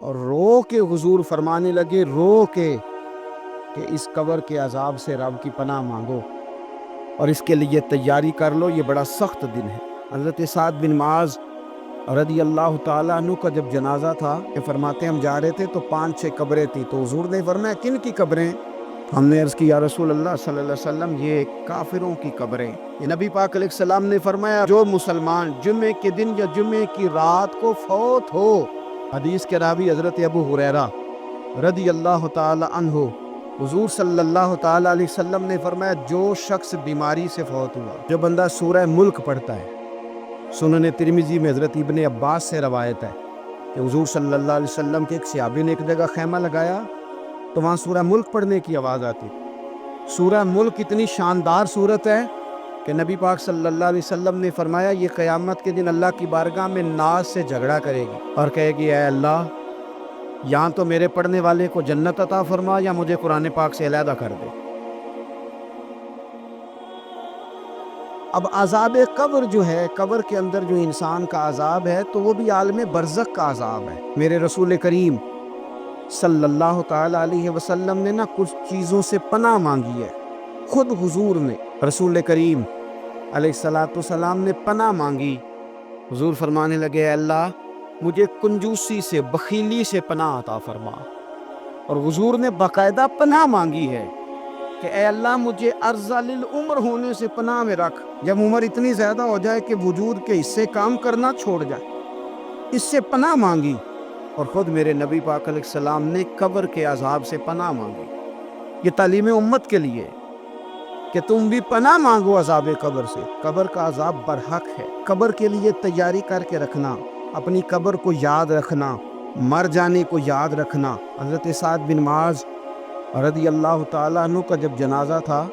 اور رو کے حضور فرمانے لگے، رو کے، کہ اس قبر کے عذاب سے رب کی پناہ مانگو اور اس کے لیے تیاری کر لو، یہ بڑا سخت دن ہے۔ حضرت سعد بن معاذ رضی اللہ تعالیٰ عنہ کا جب جنازہ تھا، کہ فرماتے ہم جا رہے تھے تو 5-6 قبریں تھیں، تو حضور نے فرمایا کن کی قبریں؟ ہم نے عرض کی یا رسول اللہ صلی اللہ علیہ وسلم یہ کافروں کی قبریں۔ یہ نبی پاک علیہ السلام نے فرمایا جو مسلمان جمعے کے دن یا جمعے کی رات کو فوت ہو، حدیث کے راوی حضرت ابو ہریرہ رضی اللہ تعالی عنہ، حضور صلی اللہ تعالی علیہ وسلم نے فرمایا جو شخص بیماری سے فوت ہوا، جو بندہ سورہ ملک پڑھتا ہے، سنن ترمذی میں حضرت ابن عباس سے روایت ہے کہ حضور صلی اللہ علیہ وسلم کے ایک صحابی نے ایک جگہ خیمہ لگایا تو وہاں سورہ ملک پڑھنے کی آواز آتی۔ سورہ ملک اتنی شاندار صورت ہے کہ نبی پاک صلی اللہ علیہ وسلم نے فرمایا یہ قیامت کے دن اللہ کی بارگاہ میں ناز سے جھگڑا کرے گی اور کہے گی اے اللہ، یہاں تو میرے پڑھنے والے کو جنت عطا فرما یا مجھے قرآن پاک سے علیحدہ کر دے۔ اب عذاب قبر جو ہے، قبر کے اندر جو انسان کا عذاب ہے تو وہ بھی عالم برزخ کا عذاب ہے۔ میرے رسول کریم صلی اللہ تعالی علیہ وسلم نے کچھ چیزوں سے پناہ مانگی ہے۔ خود حضور نے، رسول کریم علیہ الصلاۃ والسلام نے پناہ مانگی۔ حضور فرمانے لگے اے اللہ مجھے کنجوسی سے، بخیلی سے پناہ عطا فرما، اور حضور نے باقاعدہ پناہ مانگی ہے کہ اے اللہ مجھے ارذل العمر ہونے سے پناہ میں رکھ، جب عمر اتنی زیادہ ہو جائے کہ وجود کے حصے کام کرنا چھوڑ جائے، اس سے پناہ مانگی۔ اور خود میرے نبی پاک علیہ السلام نے قبر کے عذاب سے پناہ مانگی۔ یہ تعلیم امت کے لیے کہ تم بھی پناہ مانگو عذاب قبر سے۔ قبر کا عذاب برحق ہے، قبر کے لیے تیاری کر کے رکھنا، اپنی قبر کو یاد رکھنا، مر جانے کو یاد رکھنا۔ حضرت سعد بن معاذ رضی اللہ تعالیٰ عنہ کا جب جنازہ تھا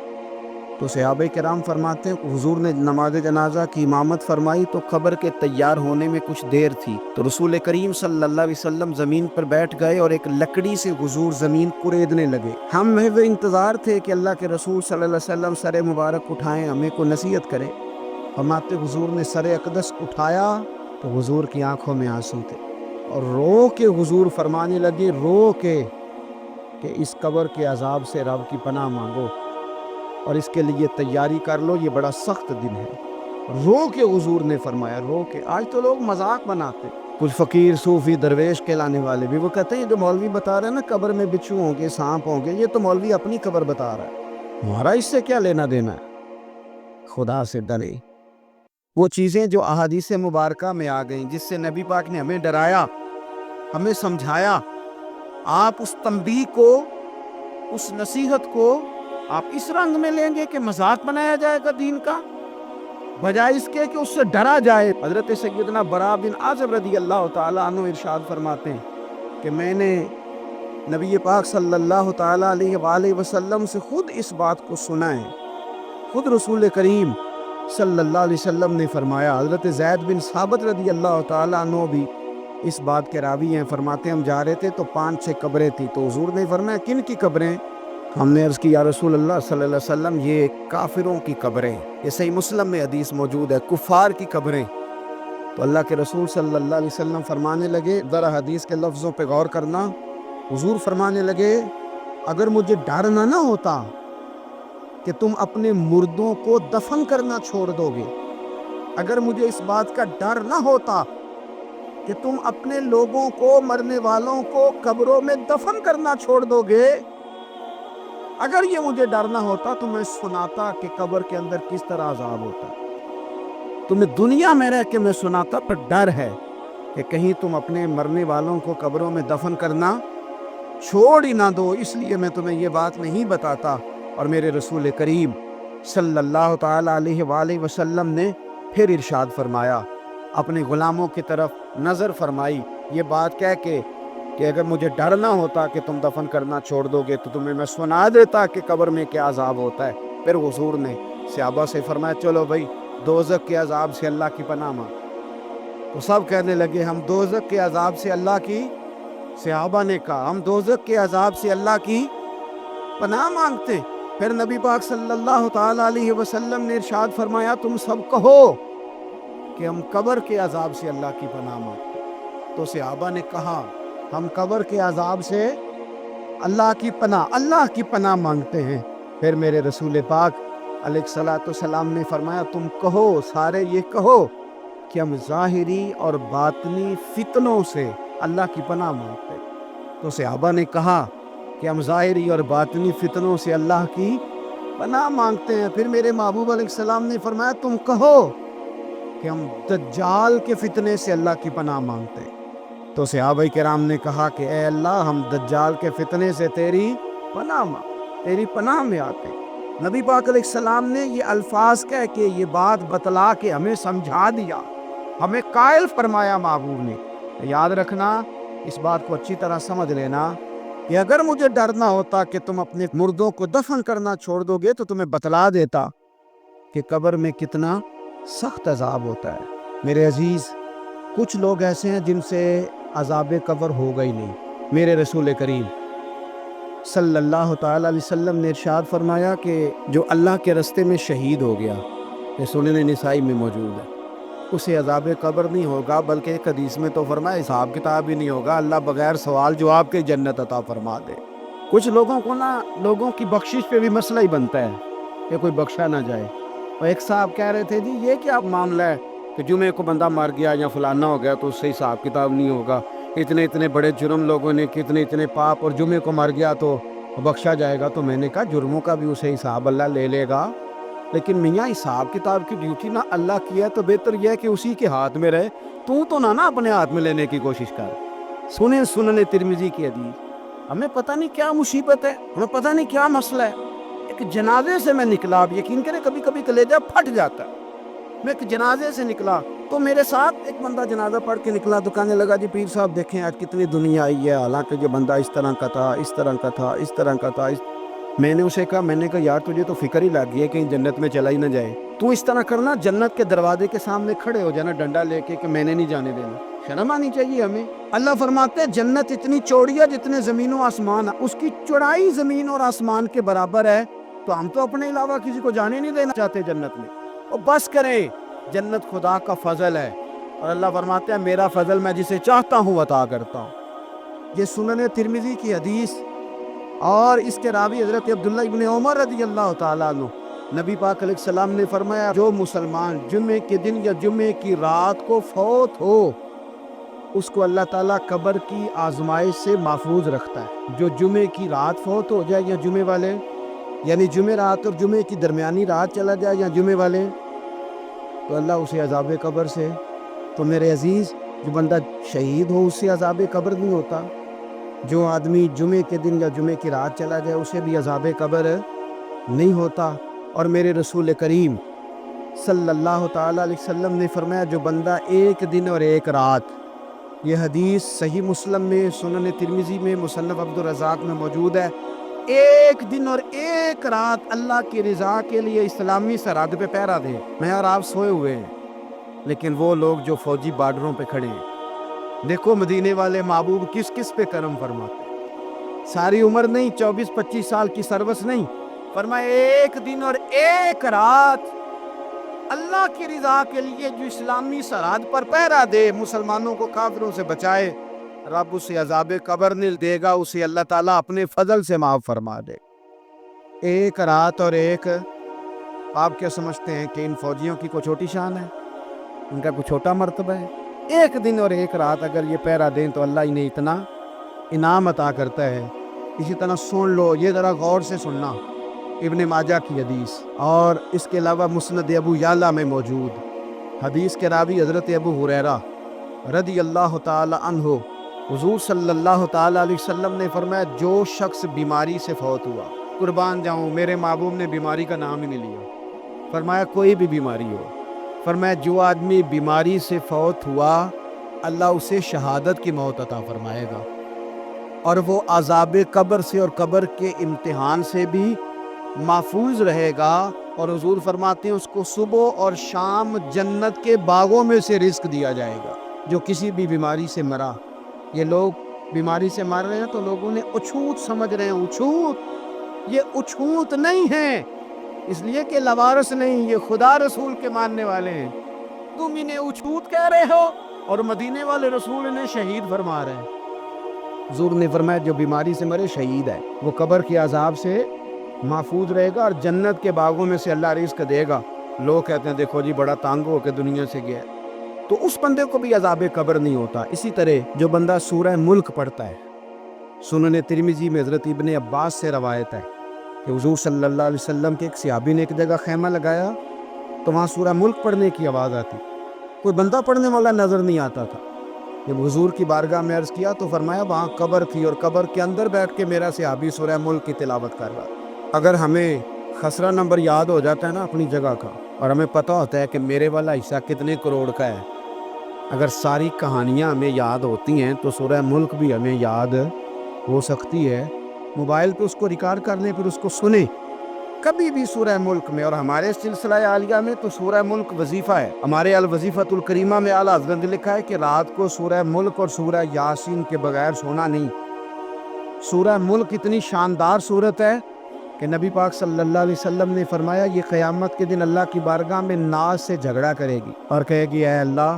تو صحابہ کرام فرماتے ہیں حضور نے نماز جنازہ کی امامت فرمائی تو قبر کے تیار ہونے میں کچھ دیر تھی، تو رسول کریم صلی اللہ علیہ وسلم زمین پر بیٹھ گئے اور ایک لکڑی سے حضور زمین کوریدنے لگے۔ ہم وہ انتظار تھے کہ اللہ کے رسول صلی اللہ علیہ وسلم سر مبارک اٹھائیں، ہمیں کو نصیحت کرے۔ فرماتے حضور نے سر اقدس اٹھایا تو حضور کی آنکھوں میں آنسو تھے، اور رو کے حضور فرمانے لگے، رو کے، کہ اس قبر کے عذاب سے رب کی پناہ مانگو اور اس کے لیے تیاری کر لو، یہ بڑا سخت دن ہے۔ رو کے حضور نے فرمایا، رو کے۔ آج تو لوگ مذاق بناتے، کچھ فقیر صوفی درویش کہلانے والے بھی وہ کہتے ہیں جو مولوی بتا رہے ہیں نا قبر میں بچھو ہوں گے، سانپ ہوں گے، یہ تو مولوی اپنی قبر بتا رہا ہے، ہمارا اس سے کیا لینا دینا ہے؟ خدا سے ڈرے۔ وہ چیزیں جو احادیث مبارکہ میں آ گئیں، جس سے نبی پاک نے ہمیں ڈرایا، ہمیں سمجھایا، آپ اس تنبیہ کو، اس نصیحت کو آپ اس رنگ میں لیں گے کہ مذاق بنایا جائے گا دین کا، بجائے اس کے کہ اس سے ڈرا جائے۔ حضرت سیدنا براء بن عازب رضی اللہ تعالیٰ عنہ ارشاد فرماتے ہیں کہ میں نے نبی پاک صلی اللہ تعالیٰ علیہ وآلہ وسلم سے خود اس بات کو سنا ہے، خود رسول کریم صلی اللہ علیہ وسلم نے فرمایا۔ حضرت زید بن ثابت رضی اللہ تعالیٰ عنہ بھی اس بات کے راوی ہیں، فرماتے ہم جا رہے تھے تو 5-6 قبریں تھیں، تو حضور نے فرمایا کن کی قبریں؟ ہم نے عرض کی یا رسول اللہ صلی اللہ علیہ وسلم یہ کافروں کی قبریں۔ یہ صحیح مسلم میں حدیث موجود ہے، کفار کی قبریں۔ تو اللہ کے رسول صلی اللہ علیہ وسلم فرمانے لگے، ذرا حدیث کے لفظوں پہ غور کرنا، حضور فرمانے لگے اگر مجھے ڈر نہ ہوتا کہ تم اپنے مردوں کو دفن کرنا چھوڑ دو گے، اگر مجھے اس بات کا ڈر نہ ہوتا کہ تم اپنے لوگوں کو، مرنے والوں کو قبروں میں دفن کرنا چھوڑ دو گے، اگر یہ مجھے ڈر نہ ہوتا تو میں سناتا کہ قبر کے اندر کس طرح عذاب ہوتا ہے۔ تمہیں دنیا میں رہ کے میں سناتا، پر ڈر ہے کہ کہیں تم اپنے مرنے والوں کو قبروں میں دفن کرنا چھوڑ ہی نہ دو، اس لیے میں تمہیں یہ بات نہیں بتاتا۔ اور میرے رسول کریم صلی اللہ تعالیٰ علیہ وآلہ وسلم نے پھر ارشاد فرمایا، اپنے غلاموں کی طرف نظر فرمائی، یہ بات کہہ کے کہ اگر مجھے ڈر نہ ہوتا کہ تم دفن کرنا چھوڑ دو گے تو تمہیں میں سنا دیتا کہ قبر میں کیا عذاب ہوتا ہے۔ پھر حضور نے صحابہ سے فرمایا چلو بھائی دوزخ کے عذاب سے اللہ کی پناہ مانگ۔ تو سب کہنے لگے ہم دوزخ کے عذاب سے اللہ کی، صحابہ نے کہا ہم دوزخ کے عذاب سے اللہ کی پناہ مانگتے۔ پھر نبی پاک صلی اللہ تعالیٰ علیہ وسلم نے ارشاد فرمایا تم سب کہو کہ ہم قبر کے عذاب سے اللہ کی پناہ مانگتے۔ تو صحابہ نے کہا ہم قبر کے عذاب سے اللہ کی پناہ مانگتے ہیں۔ پھر میرے رسول پاک علیہ الصلوۃ والسلام نے فرمایا تم کہو، سارے یہ کہو کہ ہم ظاہری اور باطنی فتنوں سے اللہ کی پناہ مانگتے ہیں۔ تو صحابہ نے کہا کہ ہم ظاہری اور باطنی فتنوں سے اللہ کی پناہ مانگتے ہیں۔ پھر میرے محبوب علیہ السلام نے فرمایا تم کہو کہ ہم دجال کے فتنے سے اللہ کی پناہ مانگتے ہیں۔ تو صحابہ کرام نے کہا کہ اے اللہ ہم دجال کے فتنے سے تیری پناہ میں آتے ہیں۔ نبی پاک علیہ السلام نے یہ الفاظ کہہ کے یہ بات بتلا کے ہمیں سمجھا دیا، ہمیں قائل فرمایا محبوب نے۔ یاد رکھنا، اس بات کو اچھی طرح سمجھ لینا کہ اگر مجھے ڈر نہ ہوتا کہ تم اپنے مردوں کو دفن کرنا چھوڑ دو گے تو تمہیں بتلا دیتا کہ قبر میں کتنا سخت عذاب ہوتا ہے۔ میرے عزیز، کچھ لوگ ایسے ہیں جن سے عذاب قبر ہوگا ہی نہیں۔ میرے رسول کریم صلی اللہ تعالی علیہ وسلم نے ارشاد فرمایا کہ جو اللہ کے رستے میں شہید ہو گیا، یہ سنن نسائی میں موجود ہے، اسے عذاب قبر نہیں ہوگا، بلکہ ایک حدیث میں تو فرمایا حساب کتاب ہی نہیں ہوگا، اللہ بغیر سوال جواب کے جنت عطا فرما دے۔ کچھ لوگوں کو لوگوں کی بخشش پہ بھی مسئلہ ہی بنتا ہے کہ کوئی بخشا نہ جائے۔ اور ایک صاحب کہہ رہے تھے جی یہ کیا معاملہ ہے کہ جمعے کو بندہ مر گیا یا فلانا ہو گیا تو اس سے حساب کتاب نہیں ہوگا، اتنے بڑے جرم لوگوں نے اتنے پاپ، اور جمعے کو مر گیا تو بخشا جائے گا۔ تو میں نے کہا جرموں کا بھی اسے حساب اللہ لے لے گا، لیکن میاں حساب کتاب کی ڈیوٹی نہ اللہ کی ہے تو بہتر یہ ہے کہ اسی کے ہاتھ میں رہے، تو نہ اپنے ہاتھ میں لینے کی کوشش کر۔ سنن ترمذی کی حدیث، ہمیں پتہ نہیں کیا مصیبت ہے، ہمیں پتہ نہیں کیا مسئلہ ہے۔ ایک جنازے سے میں نکلا، آپ یقین کریں کبھی کبھی کلیجہ پھٹ جاتا ہے۔ میں ایک جنازے سے نکلا تو میرے ساتھ ایک بندہ جنازہ پڑھ کے نکلا تو کہنے لگا جی پیر صاحب دیکھیں آج کتنی دنیا آئی ہے، حالانکہ یہ بندہ اس طرح کا تھا، اس طرح کا تھا، اس طرح کا تھا۔ میں نے اسے کہا یار تجھے تو فکر ہی لگ گئی ہے کہیں جنت میں چلا ہی نہ جائے، تو اس طرح کرنا جنت کے دروازے کے سامنے کھڑے ہو جانا ڈنڈا لے کے کہ میں نے نہیں جانے دینا۔ شرم آنی چاہیے ہمیں۔ اللہ فرماتے ہیں جنت اتنی چوڑی ہے جتنے زمین و آسمان، اس کی چوڑائی زمین اور آسمان کے برابر ہے، تو ہم تو اپنے علاوہ کسی کو جانے نہیں دینا چاہتے جنت میں۔ اور بس کریں، جنت خدا کا فضل ہے، اور اللہ فرماتے ہیں میرا فضل میں جسے چاہتا ہوں عطا کرتا ہوں۔ یہ سنن ترمذی کی حدیث، اور اس کے راوی حضرت عبداللہ ابن عمر رضی اللہ تعالیٰ عنہ، نبی پاک علیہ السلام نے فرمایا جو مسلمان جمعے کے دن یا جمعے کی رات کو فوت ہو، اس کو اللہ تعالیٰ قبر کی آزمائش سے محفوظ رکھتا ہے۔ جو جمعے کی رات فوت ہو جائے یا جمعے والے، یعنی جمعے رات اور جمعے کی درمیانی رات چلا جائے یا جمعے والے، تو اللہ اسے عذاب قبر سے، تو میرے عزیز جو بندہ شہید ہو اس سے عذاب قبر نہیں ہوتا، جو آدمی جمعے کے دن یا جمعے کی رات چلا جائے اسے بھی عذاب قبر نہیں ہوتا۔ اور میرے رسول کریم صلی اللہ تعالیٰ علیہ وسلم نے فرمایا جو بندہ ایک دن اور ایک رات، یہ حدیث صحیح مسلم میں، سنن ترمذی میں، مصنف عبدالرزاق میں موجود ہے، ایک دن اور ایک رات اللہ کی رضا کے لیے اسلامی سرحد پہ پہرا دے۔ میں اور آپ سوئے ہوئے ہیں، لیکن وہ لوگ جو فوجی بارڈروں پہ کھڑے ہیں، دیکھو مدینے والے محبوب کس کس پہ کرم فرماتے ہیں۔ ساری عمر نہیں، 24-25 سال کی سروس نہیں، فرمایا ایک دن اور ایک رات اللہ کی رضا کے لیے جو اسلامی سرحد پر پہرا دے، مسلمانوں کو کافروں سے بچائے، رب اسے عذاب قبر نہیں دے گا، اسے اللہ تعالیٰ اپنے فضل سے معاف فرما دے۔ ایک رات اور ایک، آپ کیا سمجھتے ہیں کہ ان فوجیوں کی کوئی چھوٹی شان ہے؟ ان کا کوئی چھوٹا مرتبہ ہے؟ ایک دن اور ایک رات اگر یہ پہرا دیں تو اللہ انہیں اتنا انعام عطا کرتا ہے۔ اسی طرح سن لو، یہ ذرا غور سے سننا، ابن ماجہ کی حدیث، اور اس کے علاوہ مسند ابو یعلا میں موجود حدیث کے راوی حضرت ابو ہریرہ رضی اللہ تعالی عنہ، حضور صلی اللہ تعالی علیہ وسلم نے فرمایا جو شخص بیماری سے فوت ہوا، قربان جاؤں میرے محبوب نے بیماری کا نام ہی نہیں لیا، فرمایا کوئی بھی بیماری ہو، فرمایا جو آدمی بیماری سے فوت ہوا اللہ اسے شہادت کی موت عطا فرمائے گا، اور وہ عذاب قبر سے اور قبر کے امتحان سے بھی محفوظ رہے گا، اور حضور فرماتے ہیں اس کو صبح اور شام جنت کے باغوں میں سے رزق دیا جائے گا۔ جو کسی بھی بیماری سے مرا، یہ لوگ بیماری سے مر رہے ہیں تو لوگوں نے اچھوت سمجھ رہے ہیں، اچھوت، یہ اچھوت نہیں ہے، اس لیے کہ لوارث نہیں، یہ خدا رسول کے ماننے والے ہیں، تم انہیں اچھوت کہہ رہے ہو اور مدینے والے رسول انہیں شہید فرما رہے ہیں۔ حضور نے فرمایا جو بیماری سے مرے شہید ہے، وہ قبر کے عذاب سے محفوظ رہے گا اور جنت کے باغوں میں سے اللہ رزق دے گا۔ لوگ کہتے ہیں دیکھو جی بڑا تانگ ہو کے دنیا سے گیا ہے، تو اس بندے کو بھی عذاب قبر نہیں ہوتا۔ اسی طرح جو بندہ سورہ ملک پڑھتا ہے، سنن ترمذی میں حضرت ابن عباس سے روایت ہے کہ حضور صلی اللہ علیہ وسلم کے ایک صحابی نے ایک جگہ خیمہ لگایا تو وہاں سورہ ملک پڑھنے کی آواز آتی، کوئی بندہ پڑھنے والا نظر نہیں آتا تھا۔ جب حضور کی بارگاہ میں عرض کیا تو فرمایا وہاں قبر تھی اور قبر کے اندر بیٹھ کے میرا صحابی سورہ ملک کی تلاوت کر رہا۔ اگر ہمیں خسرہ نمبر یاد ہو جاتا ہے نا اپنی جگہ کا، اور ہمیں پتہ ہوتا ہے کہ میرے والا حصہ کتنے کروڑ کا ہے، اگر ساری کہانیاں ہمیں یاد ہوتی ہیں تو سورہ ملک بھی ہمیں یاد ہو سکتی ہے۔ موبائل پہ اس کو ریکارڈ کر لیں، پھر اس کو سنیں کبھی بھی سورہ ملک میں۔ اور ہمارے سلسلہ عالیہ میں تو سورہ ملک وظیفہ ہے۔ ہمارے الوظیفۃ الکریمہ میں اعلیٰ حضرت نے لکھا ہے کہ رات کو سورہ ملک اور سورہ یاسین کے بغیر سونا نہیں۔ سورہ ملک اتنی شاندار صورت ہے کہ نبی پاک صلی اللہ علیہ وسلم نے فرمایا یہ قیامت کے دن اللہ کی بارگاہ میں ناز سے جھگڑا کرے گی اور کہے گی اے اللہ،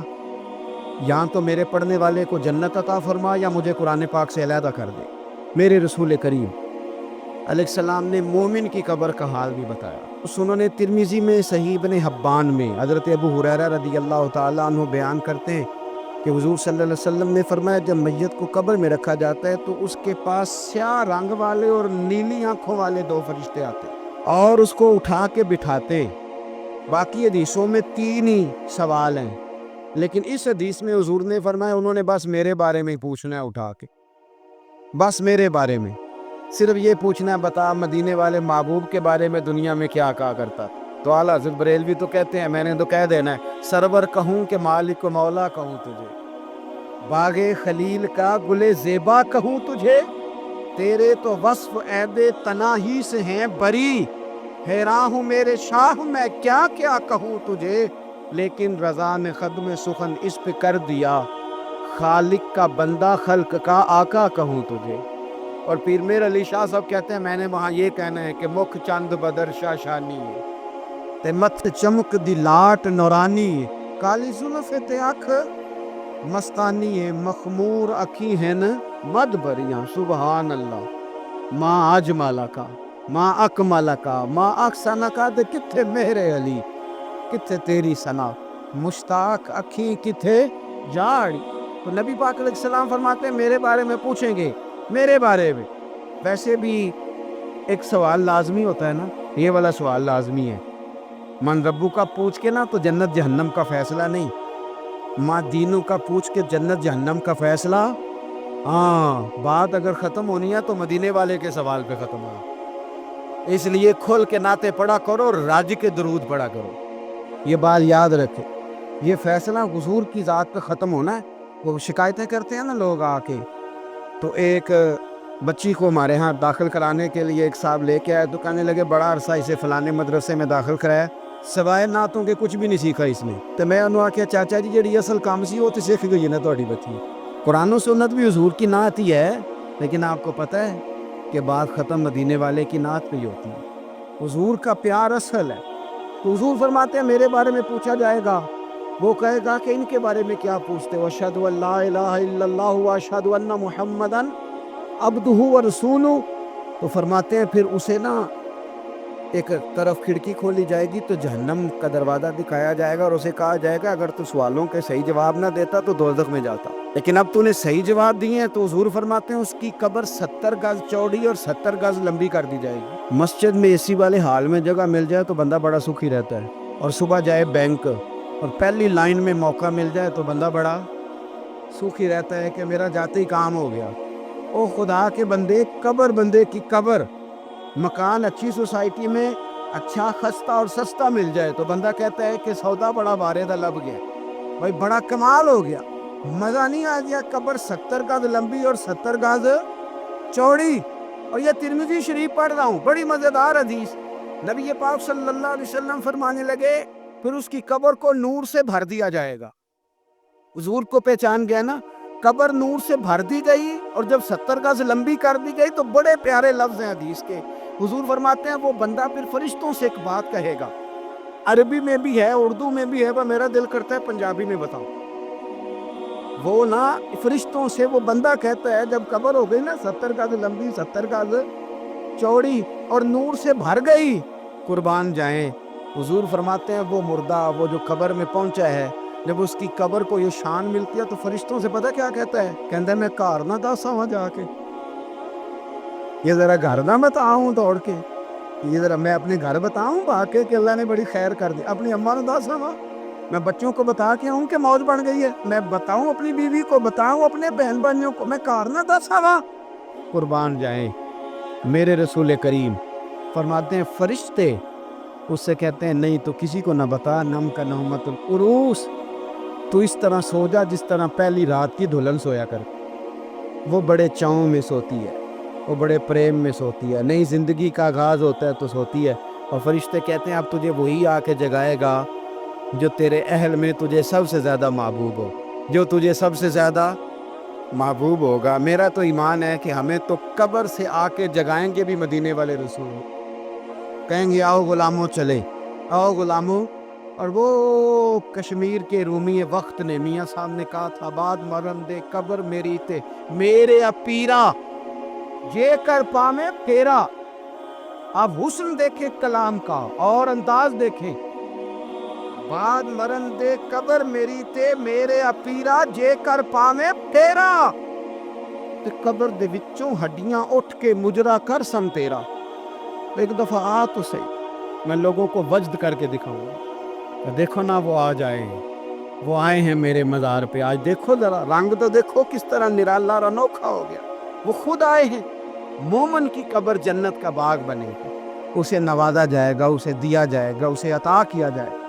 یہاں تو میرے پڑھنے والے کو جنت عطا فرما یا مجھے قرآن پاک سے علیحدہ کر دے۔ میرے رسول کریم علیہ السلام نے مومن کی قبر کا حال بھی بتایا۔ سنن ترمذی میں، صحیح ابن حبان میں حضرت ابو ہریرہ رضی اللہ تعالیٰ عنہ بیان کرتے ہیں کہ حضور صلی اللہ علیہ وسلم نے فرمایا جب میت کو قبر میں رکھا جاتا ہے تو اس کے پاس سیاہ رنگ والے اور نیلی آنکھوں والے دو فرشتے آتے اور اس کو اٹھا کے بٹھاتے۔ باقی حدیثوں میں 3 ہی سوال ہیں، لیکن اس حدیث میں حضور نے فرمایا انہوں نے بس میرے بارے میں پوچھنا ہے اٹھا کے، بس میرے بارے میں صرف یہ پوچھنا ہے بتا مدینے والے محبوب کے بارے میں دنیا میں کیا کہا کرتا تھا۔ تو اعلیٰ حضرت بریلوی تو کہتے ہیں میں نے تو کہہ دینا ہے سرور کہوں کہ مالک و مولا کہوں تجھے، باغ خلیل کا گل زیبا کہوں تجھے، تیرے تو وصف عید تناہی سے ہیں بری، حیران ہوں میرے شاہ میں کیا کیا کہوں تجھے، لیکن رضا نے خدم سخن اس پہ کر دیا، خالق کا بندہ خلق کا آقا کہوں تجھے۔ اور پیر میر علی شاہ صاحب کہتے ہیں میں نے وہاں یہ کہنا ہے کہ مکھ چند بدر شاہ شانی ہے تے مت چمک دی لاٹ نورانی ہے، کالی زلف تے اکھ مستانی ہے، مخمور اکھی ہیں مد بریاں، سبحان اللہ، ماں اجمالا کا ماں اکمالا کا ماں اکسانا کا دے کتھے میرے علی، کتھے تیری ثنا، مشتاق اکھی کتھے جاڑی۔ تو نبی پاک علیہ السلام فرماتے ہیں میرے بارے میں پوچھیں گے، میرے بارے میں۔ ویسے بھی ایک سوال لازمی ہوتا ہے نا، یہ والا سوال لازمی ہے، من ربو کا پوچھ کے نا تو جنت جہنم کا فیصلہ نہیں، ماں دینوں کا پوچھ کے جنت جہنم کا فیصلہ۔ ہاں بات اگر ختم ہونی ہے تو مدینے والے کے سوال پہ ختم ہو، اس لیے کھل کے نعتیں پڑھا کرو، راج کے درود پڑھا کرو، یہ بات یاد رکھے۔ یہ فیصلہ حضور کی ذات پہ ختم ہونا ہے۔ وہ شکایتیں کرتے ہیں نا لوگ آ کے، تو ایک بچی کو ہمارے ہاں داخل کرانے کے لیے ایک صاحب لے کے آئے تو کہنے لگے بڑا عرصہ اسے فلانے مدرسے میں داخل کرایا، سوائے نعتوں کے کچھ بھی نہیں سیکھا اس نے۔ تو میں انہوں آکھیا چاچا جی جڑی اصل کام سی وہ تو سیکھ گئی ہے نا تہاڈی بچی، قرآن و سنت بھی حضور کی نعت ہی ہے، لیکن آپ کو پتہ ہے کہ بات ختم مدینے والے کی نعت پہ ہی ہوتی ہے۔ حضور کا پیار اصل ہے، تو حضور فرماتے ہیں میرے بارے میں پوچھا جائے گا، وہ کہے گا کہ ان کے بارے میں کیا پوچھتے ہو، اشہد ان لا الہ الا اللہ واشہد ان محمدن عبدہ ورسولہ۔ تو فرماتے ہیں پھر اسے نا ایک طرف کھڑکی کھولی جائے گی تو جہنم کا دروازہ دکھایا جائے گا اور اسے کہا جائے گا اگر تو سوالوں کے صحیح جواب نہ دیتا تو دوزخ میں جاتا، لیکن اب تو نے صحیح جواب دیے ہیں۔ تو حضور فرماتے ہیں اس کی قبر 70 گز چوڑی اور 70 گز لمبی کر دی جائے گی۔ مسجد میں اے سی والے حال میں جگہ مل جائے تو بندہ بڑا سکھی رہتا ہے، اور صبح جائے بینک اور پہلی لائن میں موقع مل جائے تو بندہ بڑا سکھی رہتا ہے کہ میرا جاتے ہی کام ہو گیا۔ او خدا کے بندے، قبر بندے کی قبر، مکان اچھی سوسائٹی میں اچھا خستہ اور سستا مل جائے تو بندہ کہتا ہے کہ سودا بڑا واردہ لب گیا، بھائی بڑا کمال ہو گیا، مزہ نہیں آ گیا۔ قبر 70 گز لمبی اور 70 گز چوڑی، اور یہ ترمذی شریف پڑھ رہا ہوں، بڑی مزیدار حدیث۔ نبی پاک صلی اللہ علیہ وسلم فرمانے لگے پھر اس کی قبر کو نور سے بھر دیا جائے گا۔ حضور کو پہچان گیا نا، قبر نور سے بھر دی گئی اور جب 70 گز لمبی کر دی گئی تو بڑے پیارے لفظ ہیں حدیث کے۔ حضور فرماتے ہیں وہ بندہ پھر فرشتوں سے ایک بات کہے گا، عربی میں بھی ہے، اردو میں بھی ہے، پر میرا دل کرتا ہے پنجابی میں بتاؤں۔ وہ نا فرشتوں سے وہ بندہ کہتا ہے جب قبر ہو گئی نا 70 گز لمبی 70 گز چوڑی اور نور سے بھر گئی، قربان جائیں، حضور فرماتے ہیں وہ مردہ وہ جو قبر میں پہنچا ہے، جب اس کی قبر کو یہ شان ملتی ہے تو فرشتوں سے پتہ کیا کہتا ہے؟ کہتا ہے میں گھر نہ دسا وہاں جا کے، یہ ذرا گھر نہ بتاؤں دوڑ کے، یہ ذرا میں اپنے گھر بتاؤں واقع کہ اللہ نے بڑی خیر کر دی، اپنی اماں نہ دسا وہاں، میں بچوں کو بتا کے آؤں کہ موج بن گئی ہے، میں بتاؤں اپنی بیوی کو، بتاؤں اپنے بہن بھائیوں کو، میں گھر نہ دسا وہاں، قربان جائیں میرے رسول کریم فرماتے ہیں فرشتے اس سے کہتے ہیں نہیں تو کسی کو نہ بتا، نم کا نومت العروس، تو اس طرح سو جا جس طرح پہلی رات کی دلہن سویا کر، وہ بڑے چاؤں میں سوتی ہے، وہ بڑے پریم میں سوتی ہے، نئی زندگی کا آغاز ہوتا ہے تو سوتی ہے، اور فرشتے کہتے ہیں اب تجھے وہی آ کے جگائے گا جو تیرے اہل میں تجھے سب سے زیادہ محبوب ہو، جو تجھے سب سے زیادہ محبوب ہوگا۔ میرا تو ایمان ہے کہ ہمیں تو قبر سے آ کے جگائیں گے بھی مدینے والے رسول، کہیں گے آؤ غلاموں چلے، آؤ غلاموں، اور وہ کشمیر کے رومی وقت نے میاں صاحب نے کہا تھا بعد مرن دے قبر میری تے میرے پیرا جے کر پامے پھیرا، آپ حسن دیکھیں کلام کا اور انداز دیکھیں، بعد مرن دے قبر میری تے میرے پیرا جے کر پامے پھیرا، تے قبر دے وچوں ہڈیاں اٹھ کے مجرا کر سن تیرا، ایک دفعہ آ تو صحیح، میں لوگوں کو وجد کر کے دکھاؤں گا، دیکھو نا وہ آ جائے، وہ آئے ہیں میرے مزار پہ آج، دیکھو ذرا رنگ تو دیکھو کس طرح نرالا اور انوکھا ہو گیا، وہ خود آئے ہیں، مومن کی قبر جنت کا باغ بنے گی، اسے نوازا جائے گا، اسے دیا جائے گا، اسے عطا کیا جائے گا۔